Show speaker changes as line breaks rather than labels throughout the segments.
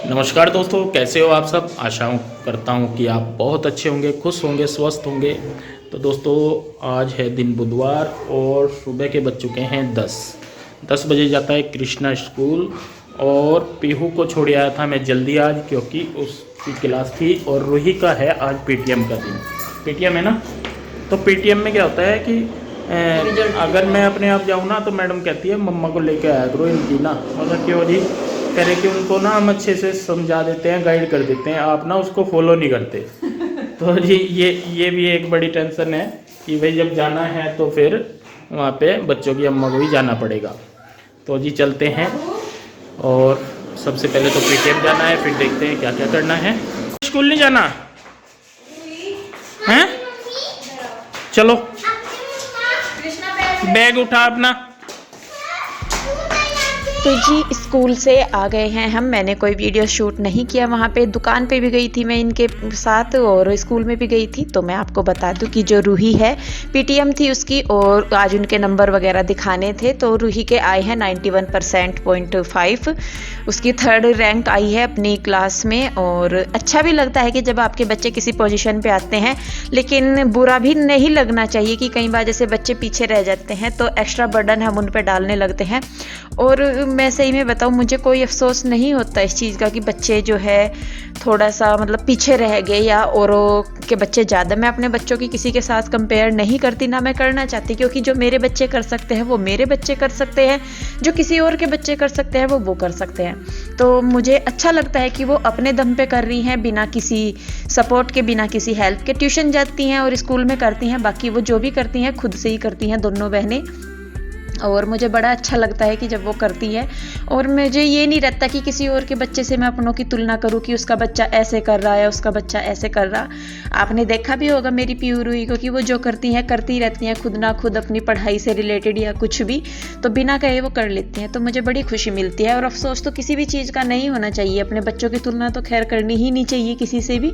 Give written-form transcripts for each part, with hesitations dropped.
नमस्कार दोस्तों, कैसे हो आप सब। आशा करता हूँ कि आप बहुत अच्छे होंगे, खुश होंगे, स्वस्थ होंगे। तो दोस्तों, आज है दिन बुधवार और सुबह के बज चुके हैं 10 बजे जाता है कृष्णा स्कूल। और पीहू को छोड़ आया था मैं जल्दी आज, क्योंकि उसकी क्लास थी। और रूही का है आज पीटीएम का दिन। पीटीएम है ना। तो पीटीएम में क्या होता है कि अगर मैं अपने आप जाऊँ ना तो मैडम कहती है मम्मा को लेकर आया करो इनकी ना। मतलब क्यों जी, कह रहे कि उनको ना हम अच्छे से समझा देते हैं, गाइड कर देते हैं, आप ना उसको फॉलो नहीं करते। तो जी ये भी एक बड़ी टेंशन है कि भाई जब जाना है तो फिर वहाँ पे बच्चों की अम्मा को भी जाना पड़ेगा। तो जी चलते हैं, और सबसे पहले तो पीटीएम जाना है, फिर देखते हैं क्या क्या करना है। स्कूल नहीं जाना है? चलो बैग उठा अपना।
तो जी स्कूल से आ गए हैं हम। मैंने कोई वीडियो शूट नहीं किया, वहाँ पे दुकान पे भी गई थी मैं इनके साथ और स्कूल में भी गई थी। तो मैं आपको बता दूं कि जो रूही है पीटीएम थी उसकी, और आज उनके नंबर वगैरह दिखाने थे। तो रूही के आए हैं 91%.5, उसकी 3rd रैंक आई है अपनी क्लास में। और अच्छा भी लगता है कि जब आपके बच्चे किसी पोजीशन पे आते हैं, लेकिन बुरा भी नहीं लगना चाहिए कि कई बार जैसे बच्चे पीछे रह जाते हैं तो एक्स्ट्रा बर्डन हम उन पर डालने लगते हैं। और मैं सही में बताऊँ, मुझे कोई अफसोस नहीं होता इस चीज़ का कि बच्चे जो है थोड़ा सा मतलब पीछे रह गए या औरों के बच्चे ज़्यादा। मैं अपने बच्चों की किसी के साथ कंपेयर नहीं करती, ना मैं करना चाहती, क्योंकि जो मेरे बच्चे कर सकते हैं वो मेरे बच्चे कर सकते हैं, जो किसी और के बच्चे कर सकते हैं वो कर सकते हैं। तो मुझे अच्छा लगता है कि वो अपने दम पे कर रही हैं, बिना किसी सपोर्ट के, बिना किसी हेल्प के। ट्यूशन जाती हैं और स्कूल में करती हैं, बाकी वो जो भी करती हैं खुद से ही करती हैं दोनों बहनें। और मुझे बड़ा अच्छा लगता है कि जब वो करती है। और मुझे ये नहीं रहता कि किसी और के बच्चे से मैं अपनों की तुलना करूं कि उसका बच्चा ऐसे कर रहा है, उसका बच्चा ऐसे कर रहा। आपने देखा भी होगा मेरी पीयू रूही को कि वो जो करती हैं करती रहती हैं, खुद ना खुद अपनी पढ़ाई से रिलेटेड या कुछ भी, तो बिना कहे वो कर लेती हैं। तो मुझे बड़ी खुशी मिलती है। और अफसोस तो किसी भी चीज़ का नहीं होना चाहिए। अपने बच्चों की तुलना तो खैर करनी ही नहीं चाहिए किसी से भी,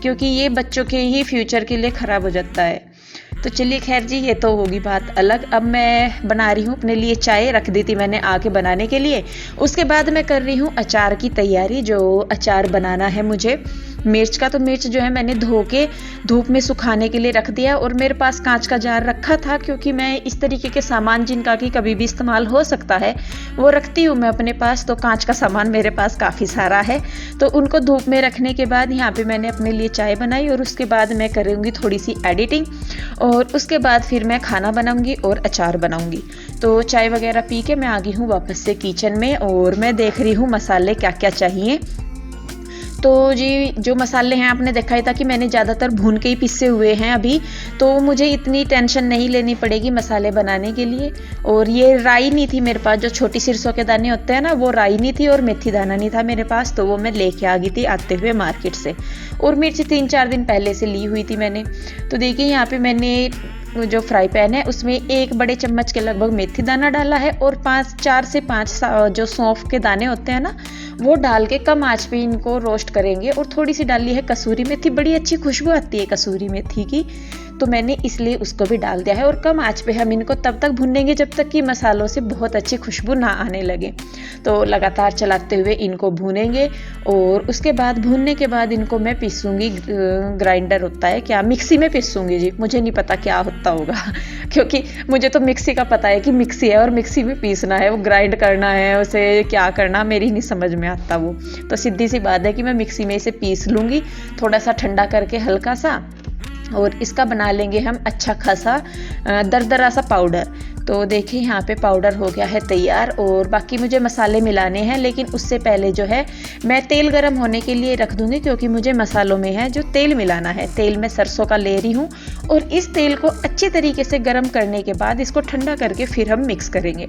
क्योंकि ये बच्चों के ही फ्यूचर के लिए ख़राब हो जाता है। तो चलिए खैर जी, ये तो होगी बात अलग। अब मैं बना रही हूँ अपने लिए चाय, रख दी थी मैंने आके बनाने के लिए। उसके बाद मैं कर रही हूँ अचार की तैयारी। जो अचार बनाना है मुझे मिर्च का, तो मिर्च जो है मैंने धो के धूप में सुखाने के लिए रख दिया। और मेरे पास कांच का जार रखा था, क्योंकि मैं इस तरीके के सामान जिनका कि कभी भी इस्तेमाल हो सकता है वो रखती हूँ मैं अपने पास। तो कांच का सामान मेरे पास काफ़ी सारा है। तो उनको धूप में रखने के बाद यहाँ पे मैंने अपने लिए चाय बनाई, और उसके बाद मैं करूँगी थोड़ी सी एडिटिंग, और उसके बाद फिर मैं खाना बनाऊंगी और अचार बनाऊंगी। तो चाय वगैरह पी के मैं आ गई हूँ वापस से किचन में, और मैं देख रही हूँ मसाले क्या क्या चाहिए। तो जी जो मसाले हैं आपने देखा ही था कि मैंने ज़्यादातर भून के ही पिसे हुए हैं अभी। तो मुझे इतनी टेंशन नहीं लेनी पड़ेगी मसाले बनाने के लिए। और ये राई नहीं थी मेरे पास, जो छोटी सरसों के दाने होते हैं ना, वो राई नहीं थी, और मेथी दाना नहीं था मेरे पास। तो वो मैं लेके आ गई थी आते हुए मार्केट से। और मिर्च 3-4 दिन पहले से ली हुई थी मैंने। तो देखिए यहाँ पे मैंने जो फ्राई पैन है उसमें 1 बड़े चम्मच के लगभग मेथी दाना डाला है, और 4 से 5 जो सौंफ के दाने होते हैं ना, वो डाल के कम आंच पे इनको रोस्ट करेंगे। और थोड़ी सी डाली है कसूरी मेथी, बड़ी अच्छी खुशबू आती है कसूरी मेथी की, तो मैंने इसलिए उसको भी डाल दिया है। और कम आंच पे हम इनको तब तक भूनेंगे जब तक कि मसालों से बहुत अच्छी खुशबू ना आने लगे। तो लगातार चलाते हुए इनको भूनेंगे, और उसके बाद भूनने के बाद इनको मैं पीसूंगी। ग्राइंडर होता है क्या, मिक्सी में पीसूंगी जी, मुझे नहीं पता क्या होता होगा क्योंकि मुझे तो मिक्सी का पता है कि मिक्सी है और मिक्सी में पीसना है, वो ग्राइंड करना है, उसे क्या करना मेरी नहीं समझ में आता वो। तो सीधी सी बात है कि मैं मिक्सी में इसे पीस लूँगी, थोड़ा सा ठंडा करके हल्का सा। और इसका बना लेंगे हम अच्छा खासा दरदरा सा पाउडर। तो देखिए यहाँ पे पाउडर हो गया है तैयार। और बाकी मुझे मसाले मिलाने हैं, लेकिन उससे पहले जो है मैं तेल गरम होने के लिए रख दूँगी, क्योंकि मुझे मसालों में है जो तेल मिलाना है। तेल मैं सरसों का ले रही हूँ, और इस तेल को अच्छे तरीके से गरम करने के बाद इसको ठंडा करके फिर हम मिक्स करेंगे।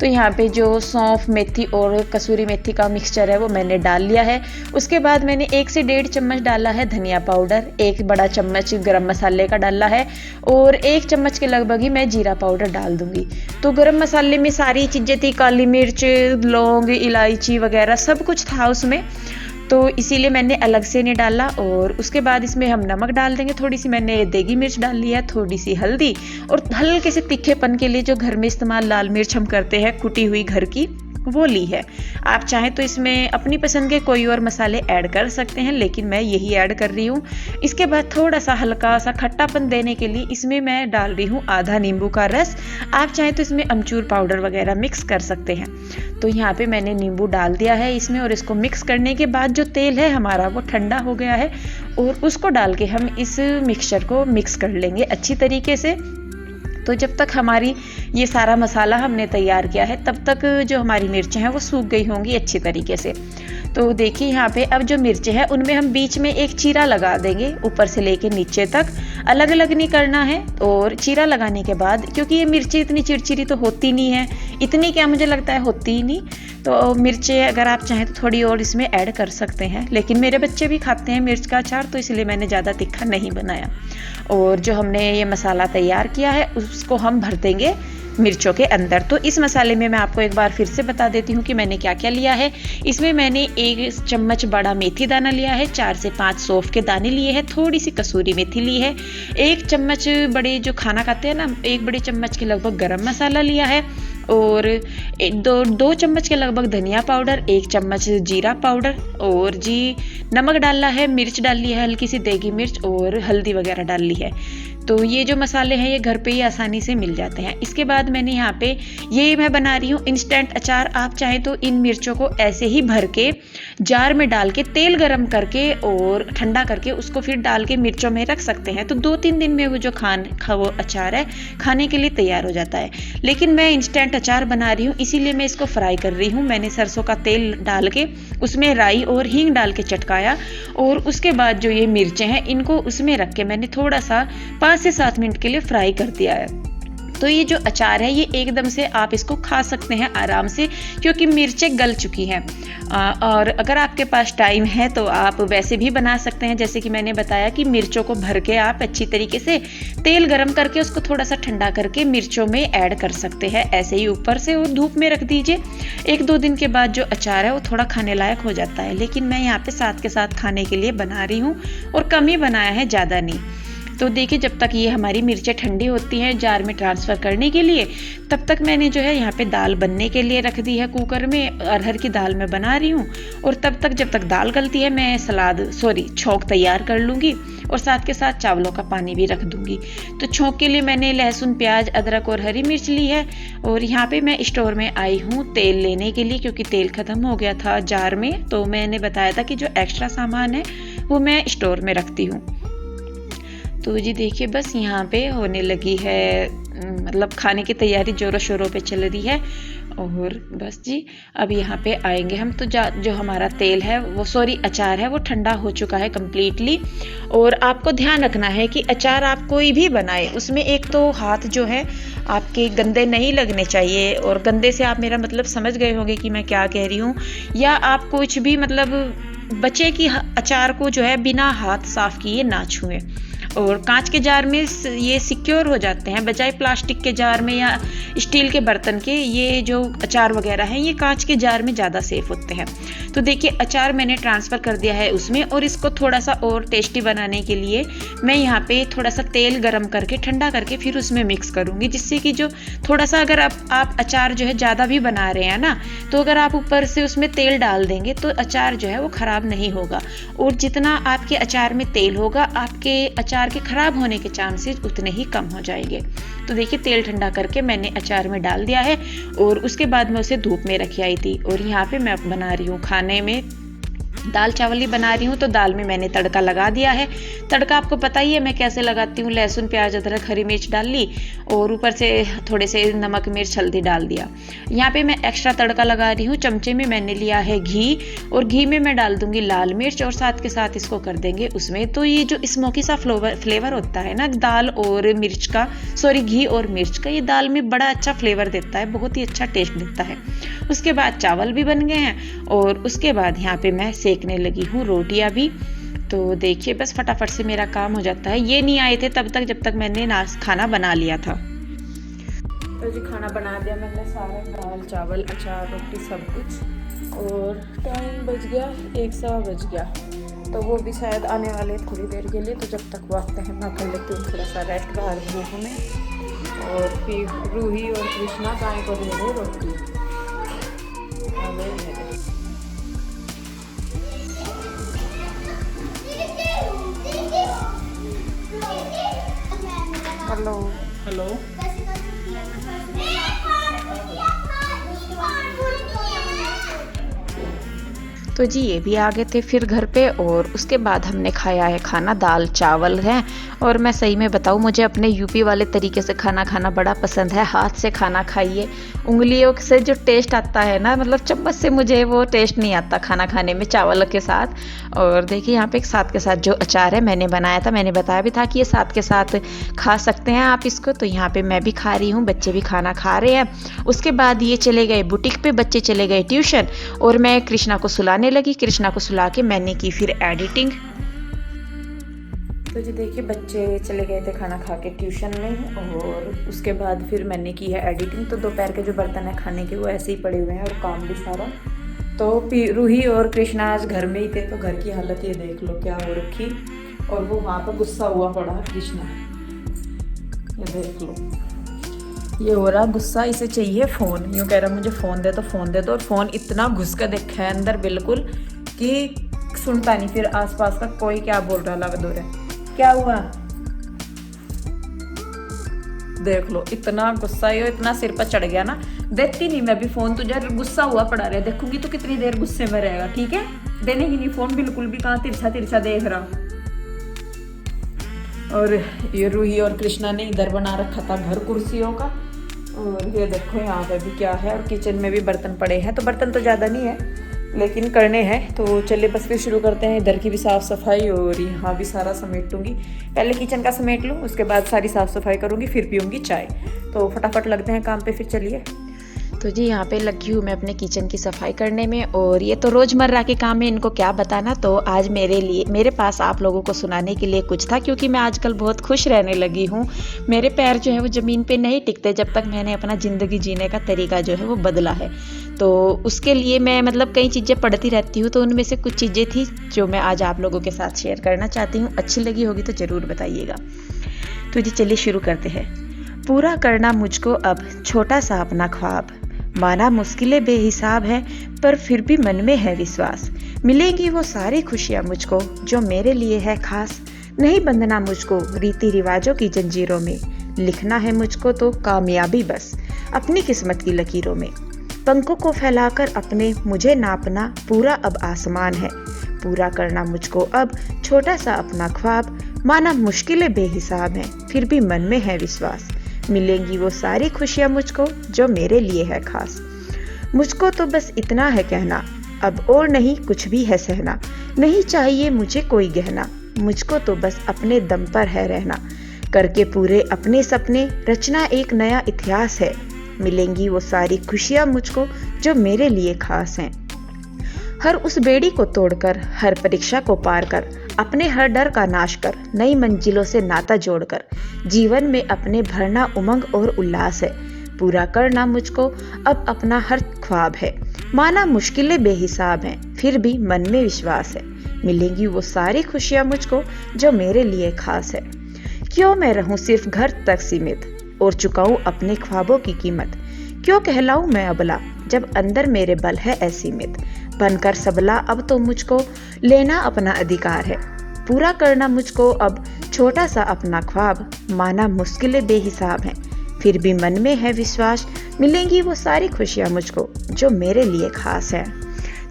तो यहाँ पे जो सौंफ, मेथी और कसूरी मेथी का मिक्सचर है वो मैंने डाल लिया है। उसके बाद मैंने 1 से 1.5 चम्मच डाला है धनिया पाउडर, 1 बड़ा चम्मच गरम मसाले का डाला है, और 1 चम्मच के लगभग ही मैं जीरा पाउडर डाल दूँगी। तो गरम मसाले में सारी चीज़ें थी, काली मिर्च, लौंग, इलायची वगैरह सब कुछ था उसमें। तो इसीलिए मैंने अलग से नहीं डाला। और उसके बाद इसमें हम नमक डाल देंगे, थोड़ी सी मैंने देगी मिर्च डाल लिया, थोड़ी सी हल्दी, और हल्के से तीखेपन के लिए जो घर में इस्तेमाल लाल मिर्च हम करते हैं कुटी हुई घर की, वो ली है। आप चाहें तो इसमें अपनी पसंद के कोई और मसाले ऐड कर सकते हैं, लेकिन मैं यही ऐड कर रही हूँ। इसके बाद थोड़ा सा हल्का सा खट्टापन देने के लिए इसमें मैं डाल रही हूँ आधा नींबू का रस। आप चाहें तो इसमें अमचूर पाउडर वगैरह मिक्स कर सकते हैं। तो यहाँ पे मैंने नींबू डाल दिया है इसमें, और इसको मिक्स करने के बाद जो तेल है हमारा वो ठंडा हो गया है, और उसको डाल के हम इस मिक्सचर को मिक्स कर लेंगे अच्छी तरीके से। तो जब तक हमारी ये सारा मसाला हमने तैयार किया है तब तक जो हमारी मिर्चें हैं वो सूख गई होंगी अच्छी तरीके से। तो देखिए यहाँ पे अब जो मिर्चें हैं उनमें हम बीच में एक चीरा लगा देंगे, ऊपर से लेके नीचे तक, अलग अलग नहीं करना है। और चीरा लगाने के बाद, क्योंकि ये मिर्चें इतनी चिरचिरी तो होती नहीं है, इतनी क्या मुझे लगता है होती ही नहीं, तो मिर्चें अगर आप चाहें तो थोड़ी और इसमें ऐड कर सकते हैं। लेकिन मेरे बच्चे भी खाते हैं मिर्च का अचार, तो इसलिए मैंने ज़्यादा तीखा नहीं बनाया। और जो हमने ये मसाला तैयार किया है उसको हम भर देंगे मिर्चों के अंदर। तो इस मसाले में मैं आपको एक बार फिर से बता देती हूँ कि मैंने क्या क्या लिया है। इसमें मैंने 1 चम्मच बड़ा मेथी दाना लिया है, 4 से 5 सौंफ के दाने लिए हैं, थोड़ी सी कसूरी मेथी ली है, 1 चम्मच बड़े जो खाना खाते हैं ना, 1 बड़े चम्मच के लगभग गरम मसाला लिया है, और 2 चम्मच के लगभग धनिया पाउडर, 1 चम्मच जीरा पाउडर, और जी नमक डाला है, मिर्च डाली है, हल्की सी देगी मिर्च, और हल्दी वगैरह डाल ली है। तो ये जो मसाले हैं ये घर पे ही आसानी से मिल जाते हैं। इसके बाद मैंने यहाँ पे ये मैं बना रही हूँ इंस्टेंट अचार। आप चाहें तो इन मिर्चों को ऐसे ही भर के जार में डाल के तेल गरम करके और ठंडा करके उसको फिर डाल के मिर्चों में रख सकते हैं। तो 2-3 दिन में वो जो वो अचार है खाने के लिए तैयार हो जाता है। लेकिन मैं इंस्टेंट अचार बना रही हूँ, इसीलिए मैं इसको फ्राई कर रही हूँ। मैंने सरसों का तेल डाल के उसमें राई और हींग डाल के चटकाया, और उसके बाद जो ये मिर्चें हैं इनको उसमें रख के मैंने थोड़ा सा 5 से 7 मिनट के लिए फ्राई कर दिया है। तो ये जो अचार है ये एकदम से आप इसको खा सकते हैं आराम से, क्योंकि मिर्चें गल चुकी हैं। और अगर आपके पास टाइम है तो आप वैसे भी बना सकते हैं, जैसे कि मैंने बताया कि मिर्चों को भर के आप अच्छी तरीके से तेल गरम करके उसको थोड़ा सा ठंडा करके मिर्चों में ऐड कर सकते हैं ऐसे ही ऊपर से, और धूप में रख दीजिए। 1-2 दिन के बाद जो अचार है वो थोड़ा खाने लायक हो जाता है। लेकिन मैं यहाँ पे साथ के साथ खाने के लिए बना रही हूँ, और कम ही बनाया है, ज़्यादा नहीं। तो देखिए जब तक ये हमारी मिर्चें ठंडी होती हैं जार में ट्रांसफ़र करने के लिए, तब तक मैंने जो है यहाँ पे दाल बनने के लिए रख दी है कुकर में। अरहर की दाल मैं बना रही हूँ, और तब तक जब तक दाल गलती है मैं छोंक तैयार कर लूँगी, और साथ के साथ चावलों का पानी भी रख दूँगी। तो छोंक के लिए मैंने लहसुन, प्याज, अदरक और हरी मिर्च ली है। और यहाँ पे मैं स्टोर में आई हूँ तेल लेने के लिए, क्योंकि तेल ख़त्म हो गया था जार में। तो मैंने बताया था कि जो एक्स्ट्रा सामान है वो मैं स्टोर में रखती हूँ। तो जी देखिए बस यहाँ पे होने लगी है, मतलब खाने की तैयारी ज़ोरों शोरों पे चल रही है। और बस जी अब यहाँ पे आएंगे हम। तो जो हमारा तेल है वो अचार है वो ठंडा हो चुका है कम्प्लीटली। और आपको ध्यान रखना है कि अचार आप कोई भी बनाए उसमें एक तो हाथ जो है आपके गंदे नहीं लगने चाहिए। और गंदे से आप मेरा मतलब समझ गए होंगे कि मैं क्या कह रही हूँ। या आप कुछ भी मतलब बचे कि अचार को जो है बिना हाथ साफ किए ना छुएं। और कांच के जार में ये सिक्योर हो जाते हैं, बजाय प्लास्टिक के जार में या स्टील के बर्तन के। ये जो अचार वगैरह हैं ये कांच के जार में ज़्यादा सेफ होते हैं। तो देखिए अचार मैंने ट्रांसफ़र कर दिया है उसमें, और इसको थोड़ा सा और टेस्टी बनाने के लिए मैं यहाँ पे थोड़ा सा तेल गरम करके ठंडा करके फिर उसमें मिक्स करूँगी, जिससे कि जो थोड़ा सा अगर आप अचार जो है ज़्यादा भी बना रहे हैं ना, तो अगर आप ऊपर से उसमें तेल डाल देंगे तो अचार जो है वो ख़राब नहीं होगा। और जितना आपके अचार में तेल होगा आपके अचार के खराब होने के चांसेस उतने ही कम हो जाएंगे। तो देखिए तेल ठंडा करके मैंने अचार में डाल दिया है, और उसके बाद मैं उसे धूप में रखी आई थी। और यहाँ पे मैं बना रही हूँ खाने में दाल चावल ही बना रही हूँ। तो दाल में मैंने तड़का लगा दिया है। तड़का आपको पता ही है मैं कैसे लगाती हूँ। लहसुन, प्याज, अदरक, हरी मिर्च डाल ली, और ऊपर से थोड़े से नमक, मिर्च, हल्दी डाल दिया। यहाँ पे मैं एक्स्ट्रा तड़का लगा रही हूँ। चमचे में मैंने लिया है घी, और घी में मैं डाल दूंगी लाल मिर्च, और साथ के साथ इसको कर देंगे उसमें। तो ये जो स्मोकी सा फ्लेवर होता है ना दाल और मिर्च का, घी और मिर्च का, ये दाल में बड़ा अच्छा फ्लेवर देता है, बहुत ही अच्छा टेस्ट देता है। उसके बाद चावल भी बन गए हैं, और उसके बाद यहाँ पे मैं सेकने लगी हूँ रोटियां भी। तो देखिए बस फटाफट से मेरा काम हो जाता है। ये नहीं आए थे तब तक जब तक मैंने खाना बना लिया था। तो जी खाना बना दिया मैंने सारा, दाल, चावल, अचार, रोटी, सब कुछ। और टाइम बज गया 1:15 बज गया। तो वो भी शायद आने वाले थोड़ी देर के लिए। तो जब तक वो आते हैं मैं कर लेती हूँ थोड़ा सा रेस्ट बाहर धूप में। और फिर रूही और कृष्णा गाय को दे रहे रोटी। Hello
hello.
तो जी ये भी आ गए थे फिर घर पे, और उसके बाद हमने खाया है खाना, दाल चावल है। और मैं सही में बताऊँ, मुझे अपने यूपी वाले तरीके से खाना खाना बड़ा पसंद है। हाथ से खाना खाइए, उंगलियों से जो टेस्ट आता है ना, मतलब चम्मच से मुझे वो टेस्ट नहीं आता खाना खाने में चावल के साथ। और देखिए यहाँ पे एक साथ के साथ जो अचार है मैंने बनाया था, मैंने बताया भी था कि ये साथ के साथ खा सकते हैं आप इसको। तो यहाँ पे मैं भी खा रही हूँ, बच्चे भी खाना खा रहे हैं। उसके बाद ये चले गए बुटीक पे, बच्चे चले गए ट्यूशन, और मैं कृष्णा को सुलाने लगी। कृष्णा को सुला के मैंने की फिर एडिटिंग। तो जी देखिए बच्चे चले गए थे खाना खा के ट्यूशन में, और उसके बाद फिर मैंने की है एडिटिंग। तो दोपहर के जो बर्तन है खाने के वो ऐसे ही पड़े हुए हैं, और काम भी सारा। तो रूही और कृष्णा आज घर में ही थे, तो घर की हालत ये देख लो क्या हो रखी। और वो वहाँ पर गुस्सा हुआ पड़ा कृष्णा, ये देख लो, ये हो रहा गुस्सा, इसे चाहिए फ़ोन। यूँ कह रहा मुझे फ़ोन दे दो, फ़ोन दे दो। और फ़ोन इतना घुस कर देखा है अंदर बिल्कुल कि सुनता नहीं। फिर आसपास का कोई क्या बोल रहा लग दो रहा, क्या हुआ देख लो, इतना गुस्सा है, इतना सिर पर चढ़ गया ना। देती नहीं मैं भी फ़ोन, तुझे गुस्सा हुआ पड़ा रहा, देखूंगी तो कितनी देर गुस्से में रहेगा, ठीक है। देने ही नहीं फ़ोन बिल्कुल भी, कहाँ तिरछा तिरछा देख रहा। और ये रूही और कृष्णा ने इधर बना रखा था घर कुर्सियों का। और ये देखो यहाँ पे भी क्या है, और किचन में भी बर्तन पड़े हैं। तो बर्तन तो ज़्यादा नहीं है लेकिन करने हैं, तो चलिए बस फिर शुरू करते हैं। इधर की भी साफ़ सफाई और यहाँ भी सारा समेटूंगी। पहले किचन का समेट लूँ, उसके बाद सारी साफ़ सफाई करूँगी, फिर पीऊँगी चाय। तो फटाफट लगते हैं काम पे, फिर चलिए। तो जी यहाँ पे लगी हूँ मैं अपने किचन की सफाई करने में, और ये तो रोज़मर्रा के काम है, इनको क्या बताना। तो आज मेरे पास आप लोगों को सुनाने के लिए कुछ था, क्योंकि मैं आजकल बहुत खुश रहने लगी हूँ। मेरे पैर जो है वो ज़मीन पे नहीं टिकते जब तक मैंने अपना ज़िंदगी जीने का तरीका जो है वो बदला है। तो उसके लिए मैं मतलब कई चीज़ें पढ़ती रहती हूँ, तो उनमें से कुछ चीज़ें थी जो मैं आज आप लोगों के साथ शेयर करना चाहती हूँ। अच्छी लगी होगी तो ज़रूर बताइएगा। तो जी चलिए शुरू करते हैं। पूरा करना मुझको अब छोटा सा अपना ख्वाब, माना मुश्किलें बेहिसाब है पर फिर भी मन में है विश्वास। मिलेंगी वो सारी खुशियाँ मुझको जो मेरे लिए है खास। नहीं बंधना मुझको रीति रिवाजों की जंजीरों में, लिखना है मुझको तो कामयाबी बस अपनी किस्मत की लकीरों में। पंखों को फैलाकर अपने मुझे नापना पूरा अब आसमान है। पूरा करना मुझको अब छोटा सा अपना ख्वाब, माना मुश्किलें बेहिसाब हैं फिर भी मन में है विश्वास। मिलेंगी वो सारी खुशियाँ मुझको जो मेरे लिए है खास। मुझको तो बस इतना है कहना, अब और नहीं कुछ भी है सहना। नहीं चाहिए मुझे कोई गहना, मुझको तो बस अपने दम पर है रहना। करके पूरे अपने सपने रचना एक नया इतिहास है। मिलेंगी वो सारी खुशियाँ मुझको जो मेरे लिए खास हैं। हर उस बेड़ी को तोड़कर, हर परीक्षा को पार कर, अपने हर डर का नाश कर, नई मंजिलों से नाता जोड़कर, जीवन में अपने भरना उमंग और उल्लास है। पूरा करना मुझको अब अपना हर ख्वाब है, माना मुश्किलें बेहिसाब हैं फिर भी मन में विश्वास है। मिलेंगी वो सारी खुशियाँ मुझको जो मेरे लिए खास है। क्यों मैं रहूं सिर्फ घर तक सीमित और चुकाऊं अपने ख्वाबों की कीमत। क्यों कहलाऊं मैं अबला जब अंदर मेरे बल है असीमित। बनकर सबला अब तो मुझको लेना अपना अधिकार है। पूरा करना मुझको अब छोटा सा अपना ख्वाब, माना मुश्किलें बेहिसाब हैं फिर भी मन में है विश्वास। मिलेंगी वो सारी खुशियाँ मुझको जो मेरे लिए खास है।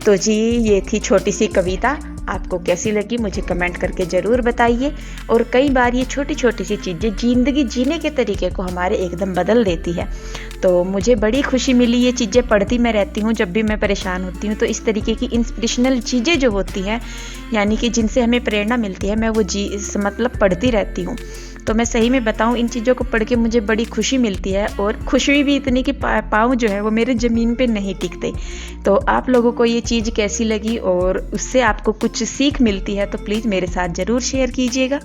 तो जी ये थी छोटी सी कविता, आपको कैसी लगी मुझे कमेंट करके ज़रूर बताइए। और कई बार ये छोटी छोटी सी चीज़ें ज़िंदगी जीने के तरीके को हमारे एकदम बदल देती है। तो मुझे बड़ी खुशी मिली, ये चीज़ें पढ़ती मैं रहती हूँ जब भी मैं परेशान होती हूँ। तो इस तरीके की इंस्पिरेशनल चीज़ें जो होती हैं, यानी कि जिनसे हमें प्रेरणा मिलती है, मैं वो मतलब पढ़ती रहती हूँ। तो मैं सही में बताऊँ, इन चीज़ों को पढ़ के मुझे बड़ी खुशी मिलती है, और खुशी भी इतनी कि पाँव जो है वो मेरे ज़मीन पे नहीं टिकते। तो आप लोगों को ये चीज़ कैसी लगी और उससे आपको कुछ सीख मिलती है तो प्लीज़ मेरे साथ ज़रूर शेयर कीजिएगा।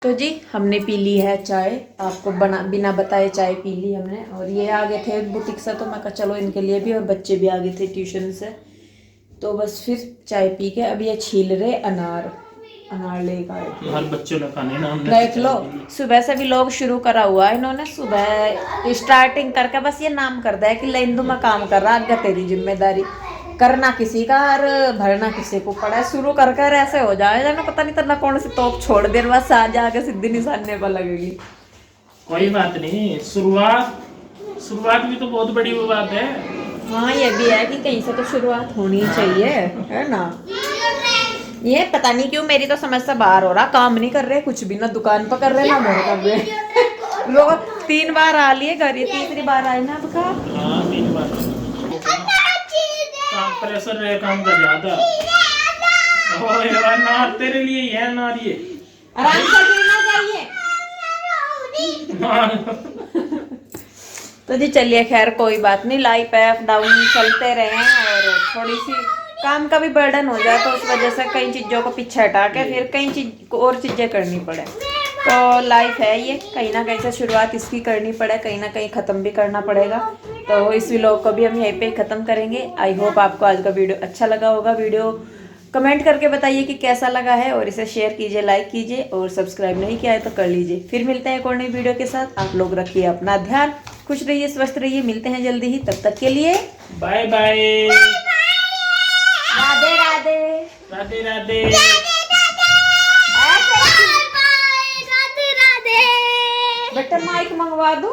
तो जी हमने पी ली है चाय, आपको बिना बताए चाय पी ली हमने। और ये आ गए थे बुटीक से, तो मैं कहा चलो इनके लिए भी, और बच्चे भी आ गए थे ट्यूशन से। तो बस फिर चाय पी के अब ये छील रहे अनार। अनार लेकर आए थे।
हर बच्चों ने खाने ना, हमने
देख लो सुबह से भी लोग शुरू करा हुआ है इन्होंने, सुबह स्टार्टिंग करके बस ये नाम कर दिया कि लेंदू में काम कर रहा, आगे तेरी जिम्मेदारी, करना किसी का और भरना किसी को पड़ा है। शुरू कर कर ऐसे हो जाए जाना, पता नहीं तरना कौन सी तोप छोड़ दे, बस आज आके सीधी निशाने पर लगेगी।
कोई बात नहीं, शुरुआत भी तो बहुत बड़ी वो बात है।
हाँ ये भी है कि कहीं से तो शुरुआत होनी चाहिए, है ना। ये पता नहीं क्यों मेरी तो समझ से बाहर हो रहा, काम नहीं कर रहे कुछ भी, ना दुकान पर कर रहे ना घर कर रहे। रोज 3 बार आ लिए घर, ये तीसरी बार आए ना अब का।
हाँ 3 बार काम प्रेशर रहे, काम कर रहा था। ओए अनार तेरे लिए ही है, अनार ये
आराम से गिरना चाहिए। तो जी चलिए खैर कोई बात नहीं, लाइफ है, अप डाउन चलते रहे हैं, और थोड़ी सी काम का भी बर्डन हो जाए तो उस वजह से कई चीज़ों को पीछे हटा के फिर कई चीज और चीज़ें करनी पड़े। तो लाइफ है ये, कहीं ना कहीं से शुरुआत इसकी करनी पड़े, कहीं ना कहीं ख़त्म भी करना पड़ेगा। तो इस व्लॉग को भी हम यहीं पे ख़त्म करेंगे। आई होप आपको आज का वीडियो अच्छा लगा होगा। वीडियो कमेंट करके बताइए कि कैसा लगा है, और इसे शेयर कीजिए, लाइक कीजिए, और सब्सक्राइब नहीं किया है तो कर लीजिए। फिर मिलते हैं एक और नई वीडियो के साथ। आप लोग रखिए अपना ध्यान, खुश रहिए, स्वस्थ रहिए, मिलते हैं जल्दी ही, तब तक के लिए
बाय बाय,
राधे राधे,
राधे राधे।
बेटा माइक मंगवा दूं।